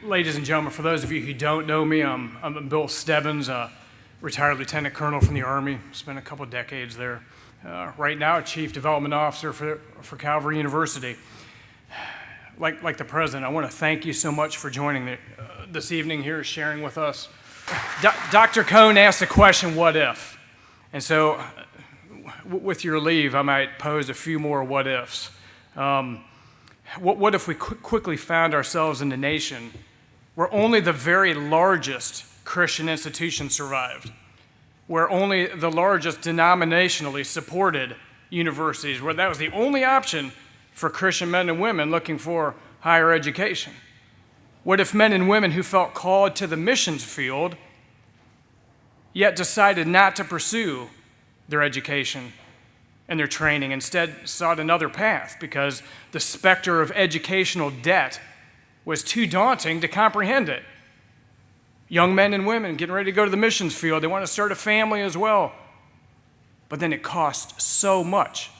Ladies and gentlemen, for those of you who don't know me, I'm Bill Stebbins, a retired lieutenant colonel from the Army. Spent a couple decades there. Right now, Chief Development Officer for Calvary University. Like the president, I want to thank you so much for joining this evening here, sharing with us. Dr. Cohn asked the question, what if? And so, with your leave, I might pose a few more what ifs. What if we quickly found ourselves in a nation where only the very largest Christian institutions survived, where only the largest denominationally supported universities, where that was the only option for Christian men and women looking for higher education? What if men and women who felt called to the missions field yet decided not to pursue their education and their training, instead sought another path because the specter of educational debt was too daunting to comprehend it? Young men and women getting ready to go to the missions field, they want to start a family as well. But then it costs so much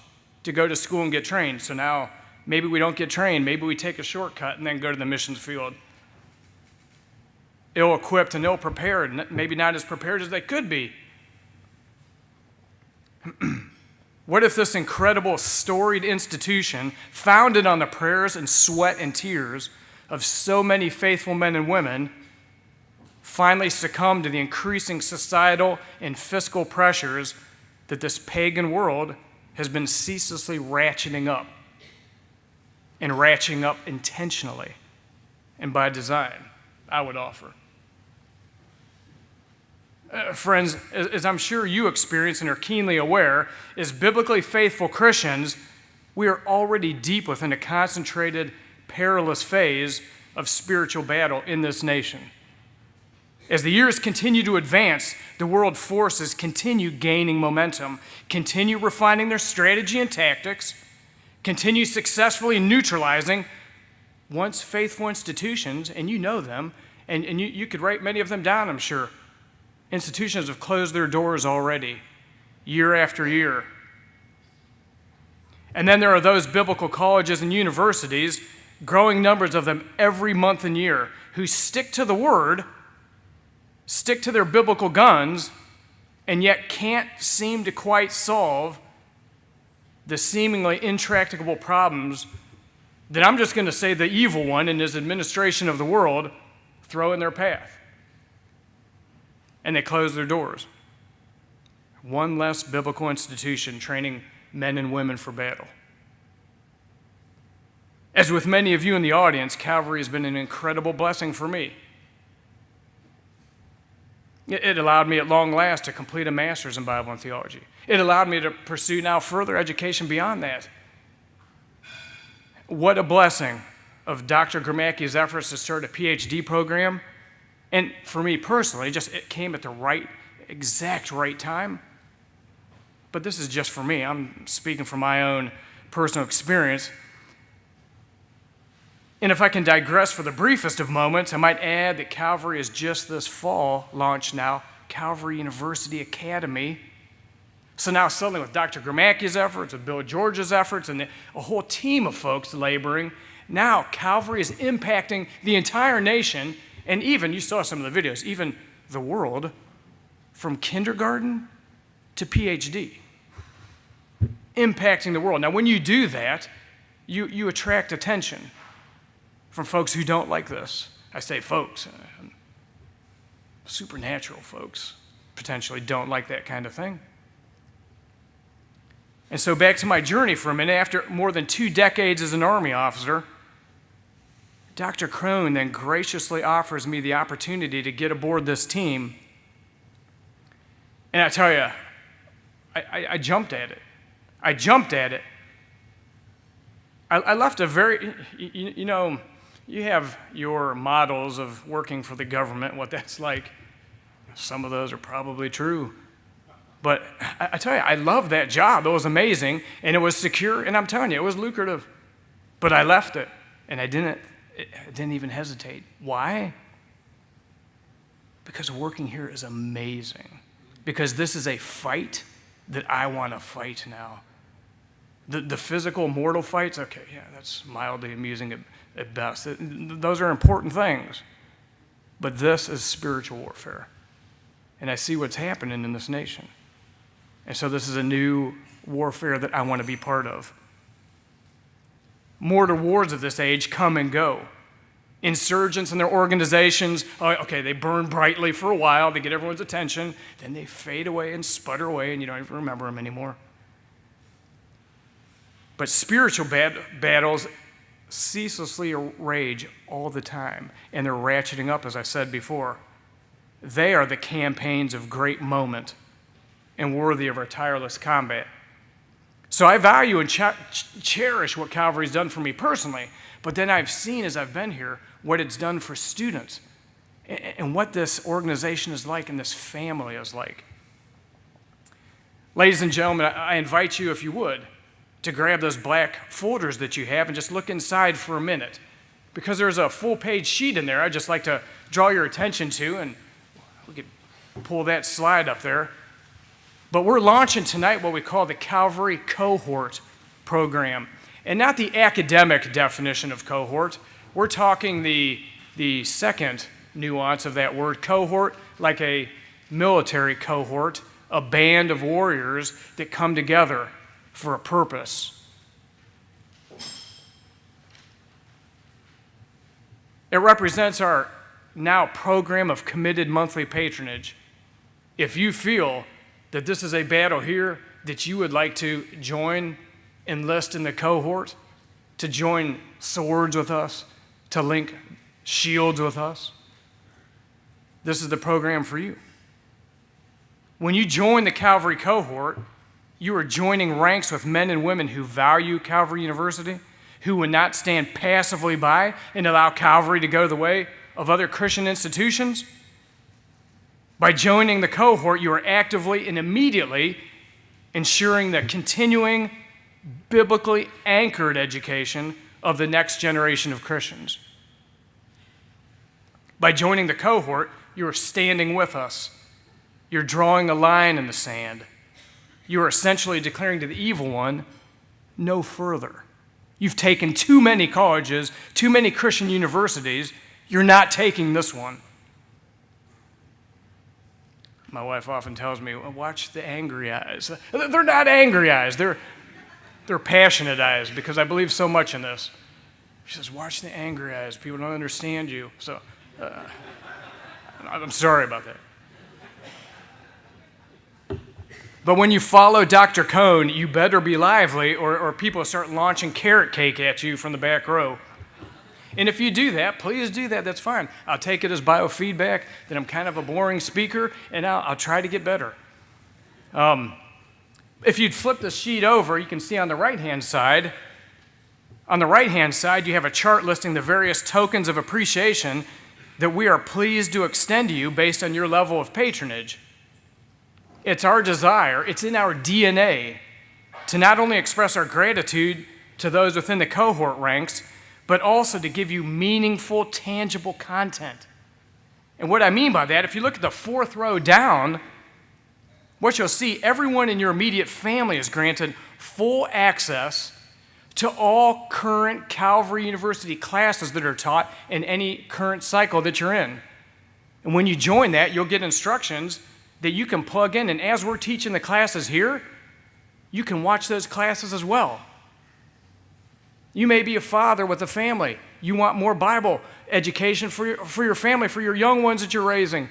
to go to school and get trained. So now maybe we don't get trained, maybe we take a shortcut and then go to the missions field. Ill-equipped and ill-prepared, maybe not as prepared as they could be. What if this incredible, storied institution, founded on the prayers and sweat and tears of so many faithful men and women, finally succumbed to the increasing societal and fiscal pressures that this pagan world has been ceaselessly ratcheting up, and ratcheting up intentionally and by design, I would offer. Friends, as I'm sure you experience and are keenly aware, as biblically faithful Christians, we are already deep within a concentrated, perilous phase of spiritual battle in this nation. As the years continue to advance, the world forces continue gaining momentum, continue refining their strategy and tactics, continue successfully neutralizing once faithful institutions, and you know them, and you could write many of them down, I'm sure. Institutions have closed their doors already, year after year. And then there are those biblical colleges and universities, growing numbers of them every month and year, who stick to the word, stick to their biblical guns, and yet can't seem to quite solve the seemingly intractable problems that I'm just going to say the evil one in his administration of the world throw in their path. And they close their doors. One less biblical institution training men and women for battle. As with many of you in the audience, Calvary has been an incredible blessing for me. It allowed me at long last to complete a master's in Bible and theology. It allowed me to pursue now further education beyond that. What a blessing of Dr. Gromacki's efforts to start a PhD program. And for me personally, it came at the exact right time. But this is just for me. I'm speaking from my own personal experience. And if I can digress for the briefest of moments, I might add that Calvary has just this fall launched now Calvary University Academy. So now suddenly with Dr. Gromacki's efforts, with Bill George's efforts, and a whole team of folks laboring, now Calvary is impacting the entire nation. And even, you saw some of the videos, even the world, from kindergarten to PhD, impacting the world. Now, when you do that, you attract attention from folks who don't like this. I say folks, supernatural folks potentially don't like that kind of thing. And so back to my journey for a minute. After more than 2 decades as an Army officer, Dr. Crone then graciously offers me the opportunity to get aboard this team. And I tell you, I jumped at it. I jumped at it. I left a very, you have your models of working for the government, what that's like. Some of those are probably true. But I tell you, I loved that job. It was amazing, and it was secure, and I'm telling you, it was lucrative. But I left it, and I didn't even hesitate. Why? Because working here is amazing. Because this is a fight that I want to fight now. The physical, mortal fights, okay, yeah, that's mildly amusing at best. Those are important things. But this is spiritual warfare. And I see what's happening in this nation. And so this is a new warfare that I want to be part of. Mortar wars of this age come and go. Insurgents and their organizations, okay, they burn brightly for a while, they get everyone's attention, then they fade away and sputter away, and you don't even remember them anymore. But spiritual battles ceaselessly rage all the time, and they're ratcheting up, as I said before. They are the campaigns of great moment and worthy of our tireless combat. So I value and cherish what Calvary's done for me personally, but then I've seen as I've been here what it's done for students and what this organization is like and this family is like. Ladies and gentlemen, I invite you, if you would, to grab those black folders that you have and just look inside for a minute, because there's a full-page sheet in there I'd just like to draw your attention to, and we could pull that slide up there. But we're launching tonight what we call the Calvary Cohort Program. And not the academic definition of cohort. We're talking the second nuance of that word, cohort, like a military cohort, a band of warriors that come together for a purpose. It represents our now program of committed monthly patronage. If you feel that this is a battle here that you would like to join, enlist in the cohort, to join swords with us, to link shields with us, this is the program for you. When you join the Calvary Cohort, you are joining ranks with men and women who value Calvary University, who would not stand passively by and allow Calvary to go the way of other Christian institutions. By joining the cohort, you are actively and immediately ensuring the continuing, biblically anchored education of the next generation of Christians. By joining the cohort, you are standing with us. You're drawing a line in the sand. You are essentially declaring to the evil one, no further. You've taken too many colleges, too many Christian universities. You're not taking this one. My wife often tells me, well, watch the angry eyes. They're not angry eyes. They're passionate eyes, because I believe so much in this. She says, watch the angry eyes. People don't understand you. So I'm sorry about that. But when you follow Dr. Cone, you better be lively, or people start launching carrot cake at you from the back row. And if you do that, please do that. That's fine. I'll take it as biofeedback that I'm kind of a boring speaker, and I'll try to get better. If you'd flip the sheet over, you can see on the right-hand side. On the right-hand side, you have a chart listing the various tokens of appreciation that we are pleased to extend to you based on your level of patronage. It's our desire, it's in our DNA, to not only express our gratitude to those within the cohort ranks, but also to give you meaningful, tangible content. And what I mean by that, if you look at the fourth row down, what you'll see, everyone in your immediate family is granted full access to all current Calvary University classes that are taught in any current cycle that you're in. And when you join that, you'll get instructions that you can plug in, and as we're teaching the classes here, you can watch those classes as well. You may be a father with a family. You want more Bible education for your family, for your young ones that you're raising.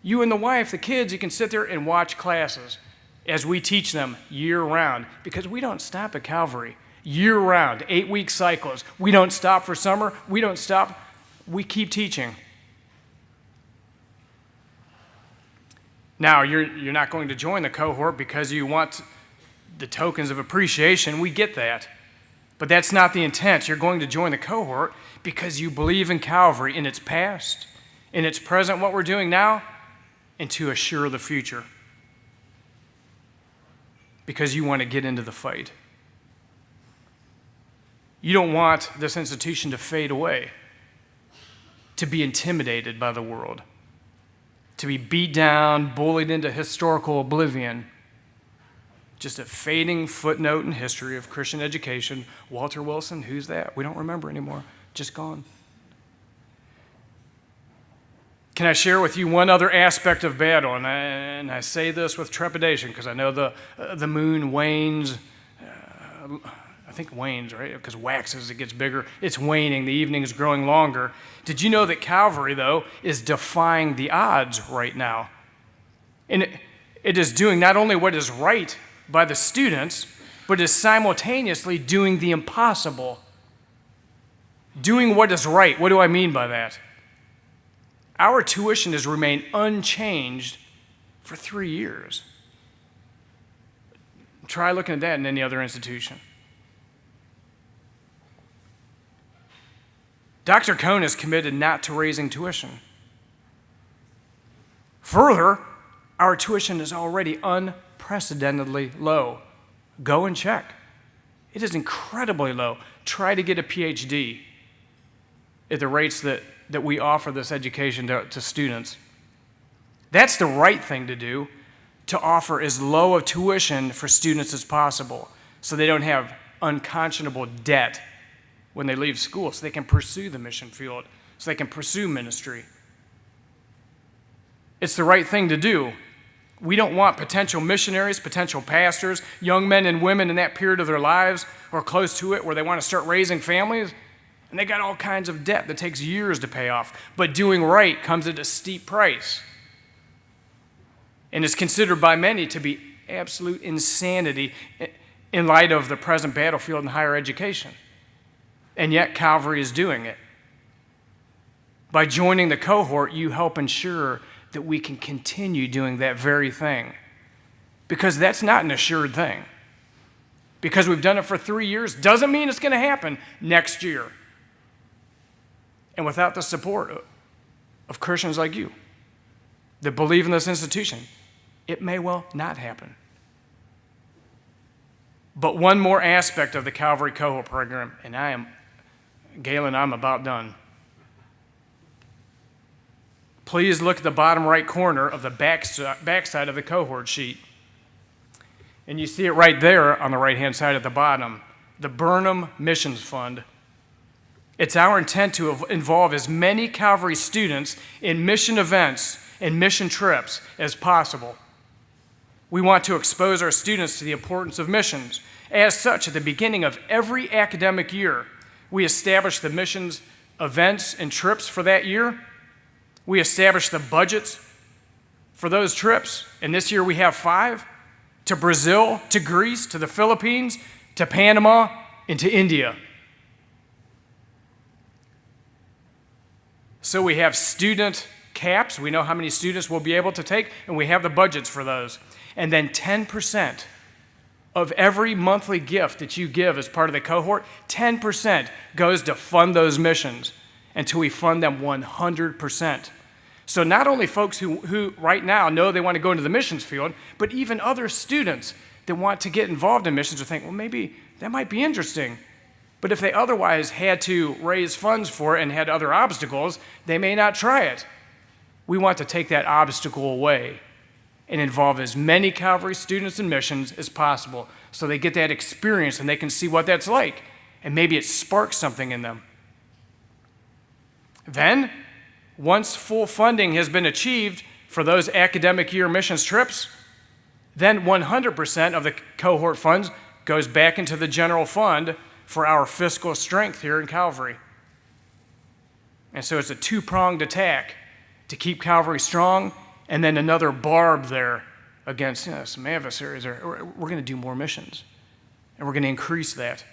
You and the wife, the kids, you can sit there and watch classes as we teach them year-round, because we don't stop at Calvary. Year-round, 8-week cycles. We don't stop for summer. We don't stop. We keep teaching. Now, you're not going to join the cohort because you want the tokens of appreciation. We get that. But that's not the intent. You're going to join the cohort because you believe in Calvary, in its past, in its present, what we're doing now, and to assure the future. Because you want to get into the fight. You don't want this institution to fade away, to be intimidated by the world, to be beat down, bullied into historical oblivion. just a fading footnote in history of Christian education. Walter Wilson, who's that? We don't remember anymore. Just gone. Can I share with you one other aspect of battle? And I say this with trepidation because I know the moon wanes. I think wanes, right? Because waxes as it gets bigger. It's waning. The evening is growing longer. Did you know that Calvary, though, is defying the odds right now? And it is doing not only what is right by the students, but is simultaneously doing the impossible. Doing what is right. What do I mean by that? Our tuition has remained unchanged for 3 years. Try looking at that in any other institution. Dr. Cohn is committed not to raising tuition. Further, our tuition is already unprecedentedly low. Go and check. It is incredibly low. Try to get a PhD at the rates that we offer this education to students. That's the right thing to do, to offer as low of tuition for students as possible so they don't have unconscionable debt when they leave school, so they can pursue the mission field, so they can pursue ministry. It's the right thing to do. We don't want potential missionaries, potential pastors, young men and women in that period of their lives or close to it where they want to start raising families, and they got all kinds of debt that takes years to pay off. But doing right comes at a steep price and is considered by many to be absolute insanity in light of the present battlefield in higher education. And yet Calvary is doing it. By joining the cohort, you help ensure that we can continue doing that very thing. Because that's not an assured thing. Because we've done it for 3 years doesn't mean it's going to happen next year. And without the support of Christians like you that believe in this institution, it may well not happen. But one more aspect of the Calvary Cohort Program, and Galen, I'm about done. Please look at the bottom right corner of the backside of the cohort sheet. And you see it right there on the right-hand side at the bottom, the Burnham Missions Fund. It's our intent to involve as many Calvary students in mission events and mission trips as possible. We want to expose our students to the importance of missions. As such, at the beginning of every academic year, we establish the missions events and trips for that year. We establish the budgets for those trips, and this year we have 5, to Brazil, to Greece, to the Philippines, to Panama, and to India. So we have student caps. We know how many students we'll be able to take, and we have the budgets for those. And then 10% of every monthly gift that you give as part of the cohort, 10% goes to fund those missions until we fund them 100%. So not only folks who right now know they want to go into the missions field, but even other students that want to get involved in missions or think, well, maybe that might be interesting. But if they otherwise had to raise funds for it and had other obstacles, they may not try it. We want to take that obstacle away and involve as many Calvary students in missions as possible so they get that experience and they can see what that's like, and maybe it sparks something in them. Then, once full funding has been achieved for those academic year missions trips, then 100% of the cohort funds goes back into the general fund for our fiscal strength here in Calvary. And so it's a two-pronged attack to keep Calvary strong, and then another barb there against some adversaries. We're going to do more missions, and we're going to increase that.